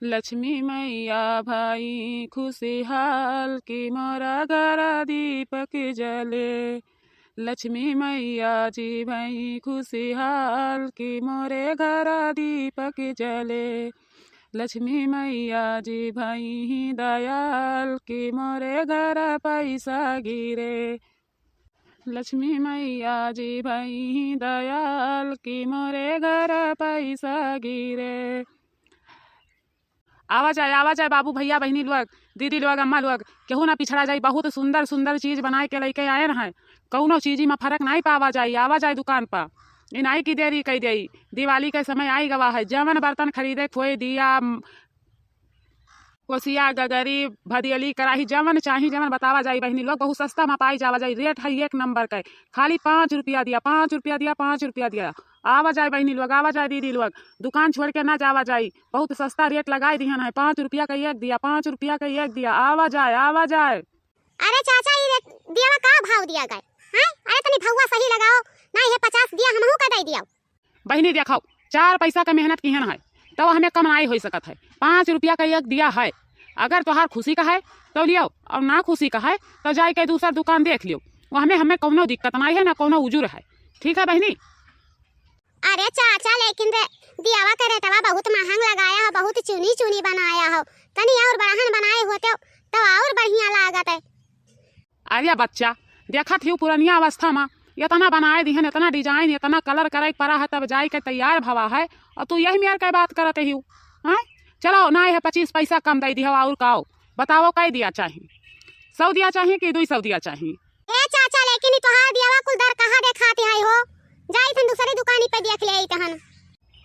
लक्ष्मी मैया भाई खुशहाल की मोरा घरा दीपक जले। लक्ष्मी मैया जी भाई खुशहाल की मोरे घरा दीपक जले। लक्ष्मी मैया जी भाई दयाल की मोरे घरा पैसा गिरे। लक्ष्मी मैया जी भाई दयाल की मोरे घरा पैसा गिरे। आवाज आए बाबू भैया बहनी लोग, दीदी लोग, अम्मा लोग, केहू ना पिछड़ा जाई। बहुत सुंदर सुंदर चीज बनाए के लेके आए हैं। कौनो चीज में फर्क नहीं पावा जाई। आवा जाए दुकान पर, इनाई की देरी कही दई। दिवाली के समय आई गवा है। जमन बर्तन खरीदे, खोए दिया, कोसिया, गगरी, भदियली, कराही, जमन चाही जमन बतावा जाई बहनी लोग। बहुत सस्ता में पाई जावा जाई। रेट है 1 नंबर का। खाली 5 रुपया दिया, 5 रुपया दिया, 5 रुपया दिया। आवा जाए बहनी लोग, आवा जाए दीदी लोग, दुकान छोड़ के ना जावा जाई। बहुत सस्ता रेट लगाए दिया है। 5 रुपया का 1 दिया, 5 रुपया का 1 दिया। आवा जाए, आवा जाए। अरे चाचा, ये दिया का भाव दिया गए हैं? अरे तनी भौवा सही लगाओ ना। ये 50 दिया, हमहू का दे दिया। बहनी देखाओ, 4 पैसा का मेहनत की है तो हमें कमाई हो सकत है। 5 रुपया का 1 दिया है। अगर तोहार खुशी का है तो लियो, और ना खुशी का है तो जाए के दूसरा दुकान देख लियो। वो हमें कोनो दिक्कत नहीं है, ना कोनो उजुर है। ठीक है बहनी? अरे चाचा, लेकिन दियावा का रेटवा बहुत महंग लगाया हो, बहुत चुनी चुनी बनाया हो। तनी और बढ़हन बनाए होते तो और बढ़िया लागत है। अरे बच्चा, देखा थी पुरानिया अवस्था में इतना बनाए दिहन, इतना डिजाइन, इतना कलर करे पड़ा है, तब जाए के तैयार भवा है। और तू यही मेयर के बात करते ही। चलो ना है 25 पैसा कम दे दिया। और काओ बताओ, कै दिया चाहिए? 100 दिया चाहिए कि 200 दिया चाहिए? ए चाचा, लेकिन तोहार दियावा कुल दर कहाँ देखाते है हो? जाई तन दूसरी दुकानी पे देख ले तहन।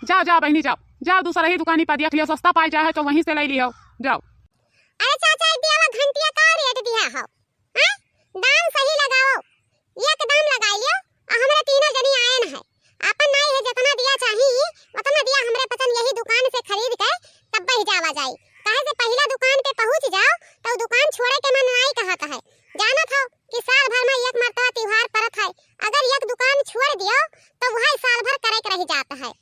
जाओ जाओ बहनी, जाओ जाओ, दूसरी दुकानी पर देख लियो। सस्ता पाई जाए तो वहीं से ले लियो, जाओ। अरे चाचा, दियावा घंटिया का रेट दिया हो? दाम सही लगाओ, एकदम लगा लियो। हमरा तीनों जनी आए न है। अपन नहीं है, जितना दिया चाहिए उतना दिया। हमरे पसंद यही दुकान से खरीद के तब ही जावा जाई। काहे से पहला दुकान पे पहुंच जाओ तो दुकान छोड़े के मन नहीं कहत है। जाना था कि साल भर में एक मरतबा त्योहार परत है। अगर एक दुकान छोड़ दियो तो वही साल भर करे के रह जाता है।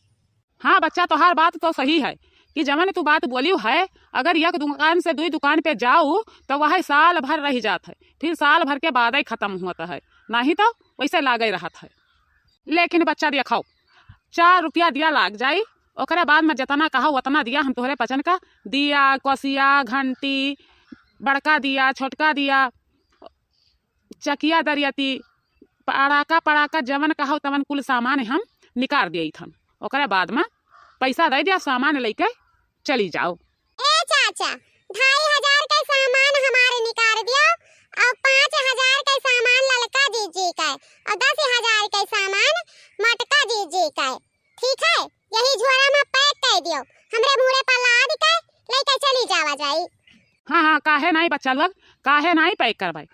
हाँ बच्चा, तो हर बात तो सही है कि जमन तू बात बोली है। अगर एक दुकान से 2 दुकान पे जाओ तो वह साल भर रह जाता है। फिर साल भर के बाद ही खत्म होता है, नहीं तो वैसे लागे रहता है। लेकिन बच्चा देखाओ, 4 रुपया दिया लाग जाई। ओकरे बाद में जितना कहा उतना दिया हम तोहरे पचन का। दिया, कोसिया, घंटी, बड़का दिया, छोटका दिया, चकिया, दरियती, पड़ाका जमन कहा तमन कुल सामान हम निकाल दिए थन। ओकरे बाद में पैसा दे दिया, सामान लेके चली जाओ। ए चाचा, 2500 का सामान हमारे निकाल दियो और 5000 का सामान ललका दीजिए का और 10000 का सामान मटका दीजिए का। ठीक है? यही झोरा में पैक कर दियो, हमरे मुड़े पर लाद के लेके चली जावा जाई। हाँ हाँ, काहे नहीं बच्चा लोग, काहे नहीं पैक करवाई।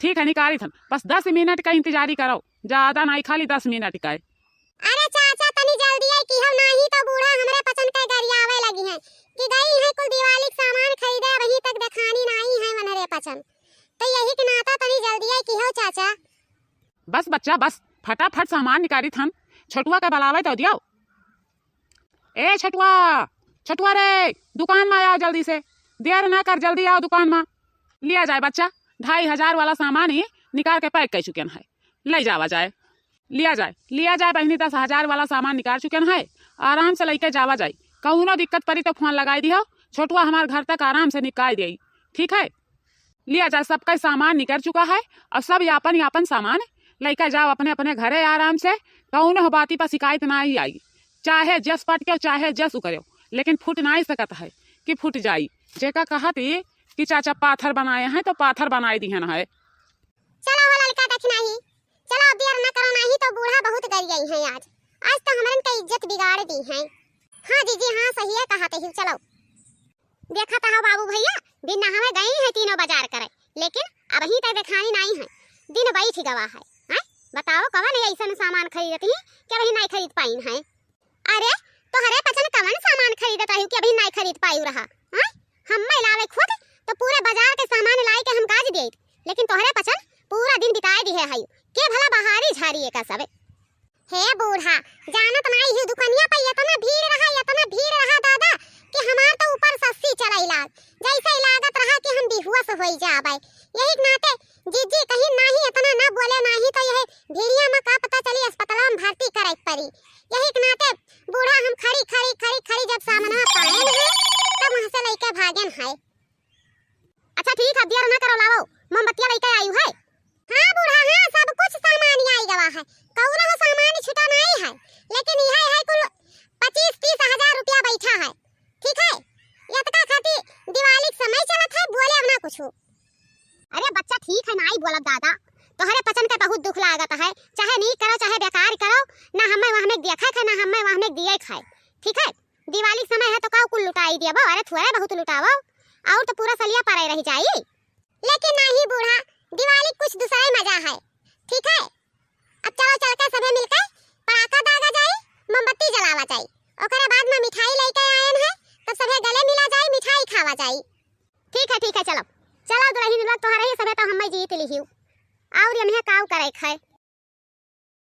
ठीक है, निकाली थन। बस 10 मिनट का इंतजारी करो, ज्यादा नहीं, खाली 10 मिनट का। अरे चाचा, तनी जल्दी आई कि हम नहीं तो बूढ़ा हमरे पसंद के गरियावे लगी है कि गई है कुल दिवाली का सामान खरीदे, वहीं तक दिखानी नहीं है मनरे पसंद। तो यही के नाता तनी जल्दी आई कि हो चाचा। बस बच्चा, बस फटाफट सामान निकाली थन। छोटुआ का बलावे तो दियो। ए छोटुआ, छोटुआ रे, दुकान में आओ जल्दी से। देर ना कर, जल्दी आओ दुकान में। लिया जाए बच्चा, 2500 वाला सामान ही निकाल के पैक कर चुके हैं। ले जावा जाए, लिया जाए बहनी। 10,000 वाला सामान निकाल चुके हैं। आराम से लेके जावा जाए। कौनो दिक्कत पड़ी तो फोन लगाई दियो। छोटुआ हमारे घर तक आराम से निकाल दिए। ठीक है? लिया जाए, सबका सामान निकल चुका है और सब यापन सामान लेकर जाओ अपने अपने घरे आराम से। कौनो बाती पर शिकायत ना ही आई। चाहे जस पट के चाहे जस उकरो, लेकिन फूट नहीं सकत है कि फूट जाई। जेका कहा थी कि चाचा पाथर बनाए हैं तो पाथर बनाए दिहन है। चलो हो लड़का दक्षिणा ही, चलो अब देर न करो, नहीं तो बूढ़ा बहुत कर गई है आज तो हमरन का इज्जत बिगाड़ दी है। हाँ जीजी, हाँ सही है कहते ही। चलो देखा था बाबू भैया, दिन नहावे गए हैं तीनों बाजार करे, लेकिन अब ही तक दिखानी नहीं है। दिन बैठ गवा है। बताओ कवन ऐसा सामान खरीदती है कि अभी नहीं खरीद पाई है? अरे तो हरे पचन कवन सामान खरीदता है कि अभी नहीं खरीद पाई रहा? हम लावे खुद तो पूरे बाजार के सामान लाई के हम काज दिए, लेकिन तोहरे पचन पूरा दिन बिताए दिए है के भला बहारी झाड़ी का सबे। हे बूढ़ा, जानत नहीं ही दुकानिया पे इतना भीड़ रहा दादा कि हमार तो ऊपर 80 जा आवे। यही के नाते जीजी कहीं नाही इतना ना बोले नाही तो यह भेड़िया में का पता चली अस्पताल में भर्ती करे पड़ी। यही के नाते बूढ़ा हम खड़ी जब सामने पाएन है तब वहां से लेके भागन है। अच्छा ठीक है देर ना करो लाओ मोमबत्तियां लेके आई है। हां बूढ़ा हां सब कुछ सामान आई गवा है कौनो सामान छूटा नहीं है लेकिन यह है कुल 25-30 हजार रुपया बैठा है। ठीक है यतका खाती दिवाली के समय चलत है बोले ना कुछ। अरे बच्चा ठीक है नहीं बोला दादा तोहरे पचन के बहुत दुख लागत है चाहे नहीं करो चाहे बेकार करो ना हमें वहां में देखा खाए ना हमें वहां में दिए खाए। ठीक है दिवाली के समय है तो का कुल लुटाई दियाबो अरे थोड़ा बहुत लुटावो और तो पूरा सलिया पड़े रह जाई। लेकिन नहीं बूढ़ा दिवाली कुछ दूसरा ही मजा है। ठीक है अब चलो चल के सबे मिलकर पटाखा दागा जाए मोमबत्ती जलावा जाए ओकरे बाद में मिठाई लेके आयन है तब सबे गले मिला जाए मिठाई खावा जाए। ठीक है चलो दुल्हन लोग तोहरे ही सबे तो हमें जीत लिहियो और यमहे काव करे खाए।